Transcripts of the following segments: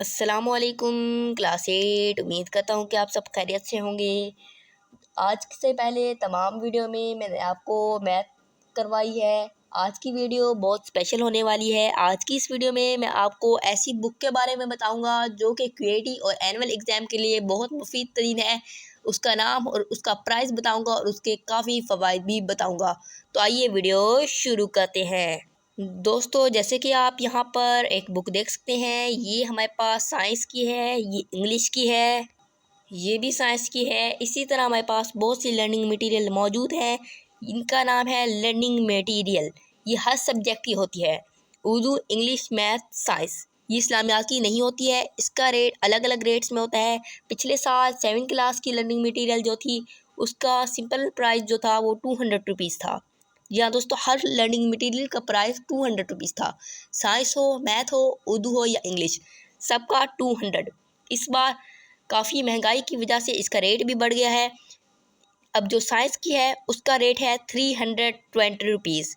अस्सलामुअलैकुम क्लास 8। उम्मीद करता हूँ कि आप सब खैरियत से होंगे। आज से पहले तमाम वीडियो में मैंने आपको मैथ करवाई है। आज की वीडियो बहुत स्पेशल होने वाली है। आज की इस वीडियो में मैं आपको ऐसी बुक के बारे में बताऊंगा जो कि क्यूएटी और एनुअल एग्ज़ाम के लिए बहुत मुफीद तरीन है। उसका नाम और उसका प्राइस बताऊंगा और उसके काफ़ी फ़वाइद भी बताऊंगा। तो आइए वीडियो शुरू करते हैं। दोस्तों, जैसे कि आप यहाँ पर एक बुक देख सकते हैं, ये हमारे पास साइंस की है, ये इंग्लिश की है, ये भी साइंस की है। इसी तरह हमारे पास बहुत सी लर्निंग मटेरियल मौजूद है। इनका नाम है लर्निंग मटेरियल। ये हर सब्जेक्ट की होती है, उर्दू, इंग्लिश, मैथ, साइंस। ये इस्लामियात की नहीं होती है। इसका रेट अलग अलग रेट्स में होता है। पिछले साल 7 क्लास की लर्निंग मटेरियल जो थी, उसका सिंपल प्राइस जो था वो 200 रुपीज़ था। जी हाँ दोस्तों, हर लर्निंग मटेरियल का प्राइस 200 रुपीज़ था। साइंस हो, मैथ हो, उर्दू हो या इंग्लिश, सबका 200। इस बार काफ़ी महंगाई की वजह से इसका रेट भी बढ़ गया है। अब जो साइंस की है उसका रेट है 320 रुपीज़,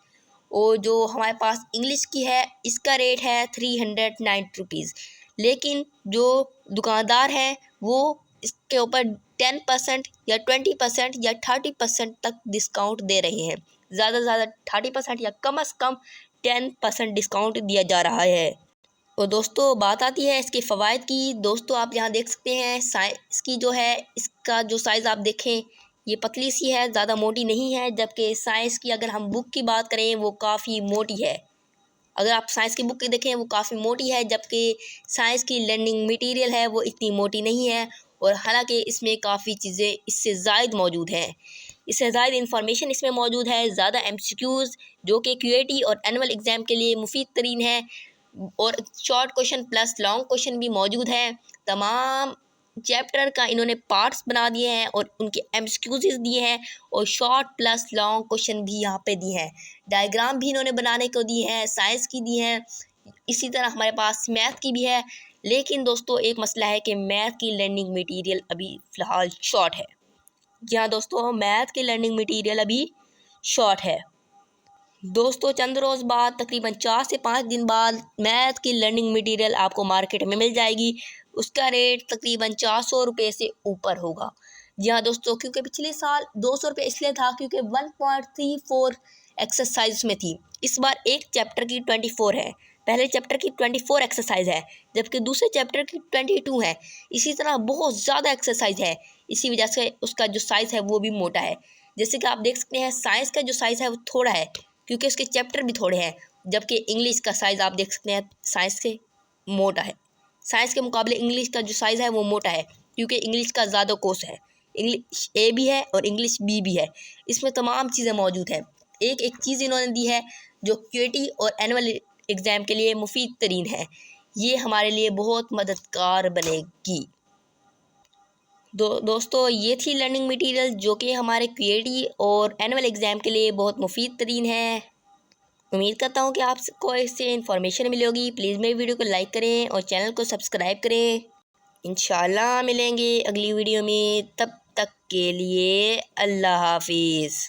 और जो हमारे पास इंग्लिश की है इसका रेट है 390 रुपीज़। लेकिन जो दुकानदार हैं वो इसके ऊपर 10% या 20% या 30% तक डिस्काउंट दे रहे हैं। ज़्यादा से ज़्यादा 30% या कम से कम 10% डिस्काउंट दिया जा रहा है। और दोस्तों, बात आती है इसके फ़वाइद की। दोस्तों, आप यहाँ देख सकते हैं साइंस की जो है, इसका जो साइज़ आप देखें, ये पतली सी है, ज़्यादा मोटी नहीं है। जबकि साइंस की अगर हम बुक की बात करें वो काफ़ी मोटी है। अगर आप साइंस की बुक देखें वो काफ़ी मोटी है, जबकि साइंस की लर्निंग मटेरियल है वो इतनी मोटी नहीं है। और हालांकि इसमें काफ़ी चीज़ें इससे ज़ायद मौजूद हैं। इससे ज़ायद इंफॉर्मेशन इसमें मौजूद है, ज़्यादा एमसीक्यूज़ जो कि क्यूएटी और एनुअल एग्ज़ाम के लिए मुफीद तरीन है। और short question plus long question भी मौजूद हैं। तमाम चैप्टर का इन्होंने पार्ट्स बना दिए हैं और उनके एमसीक्यूज़ दिए हैं, और शॉर्ट प्लस लॉन्ग क्वेश्चन भी यहाँ पे दिए हैं। डायग्राम भी इन्होंने बनाने को दिए हैं, साइंस की दी हैं। इसी तरह हमारे पास मैथ की भी है। लेकिन दोस्तों, एक मसला है कि मैथ की लर्निंग मटेरियल अभी फ़िलहाल शॉर्ट है। जी हाँ दोस्तों, मैथ की लर्निंग मटेरियल अभी शॉर्ट है। दोस्तों, चंद रोज़ बाद, तकरीबन 4 से 5 दिन बाद, मैथ की लर्निंग मटेरियल आपको मार्केट में मिल जाएगी। उसका रेट तकरीबन 400 रुपये से ऊपर होगा। जी हाँ दोस्तों, क्योंकि पिछले साल 200 रुपये इसलिए था क्योंकि 1.34 एक्सरसाइज में थी। इस बार एक चैप्टर की 24 है। पहले चैप्टर की 24 एक्सरसाइज है, जबकि दूसरे चैप्टर की 22 है। इसी तरह बहुत ज़्यादा एक्सरसाइज है। इसी वजह से उसका जो साइज़ है वो भी मोटा है। जैसे कि आप देख सकते हैं, साइंस का जो साइज़ है वो थोड़ा है क्योंकि उसके चैप्टर भी थोड़े हैं। जबकि इंग्लिश का साइज़ आप देख सकते हैं साइंस से मोटा है। साइंस के मुकाबले इंग्लिश का जो साइज़ है वो मोटा है क्योंकि इंग्लिश का ज़्यादा कोर्स है। इंग्लिश ए भी है और इंग्लिश बी भी है। इसमें तमाम चीज़ें मौजूद हैं। एक एक चीज़ इन्होंने दी है जो क्यूएटी और एनुअल एग्ज़ाम के लिए मुफीद तरीन है। ये हमारे लिए बहुत मददगार बनेगी। दोस्तों, ये थी लर्निंग मटेरियल जो कि हमारे क्यूएटी और एनुअल एग्ज़ाम के लिए बहुत मुफीद तरीन है। उम्मीद करता हूँ कि आपको इससे इन्फॉर्मेशन मिली होगी। प्लीज़ मेरी वीडियो को लाइक करें और चैनल को सब्सक्राइब करें। इंशाल्लाह मिलेंगे अगली वीडियो में। तब तक के लिए अल्लाह हाफिज़।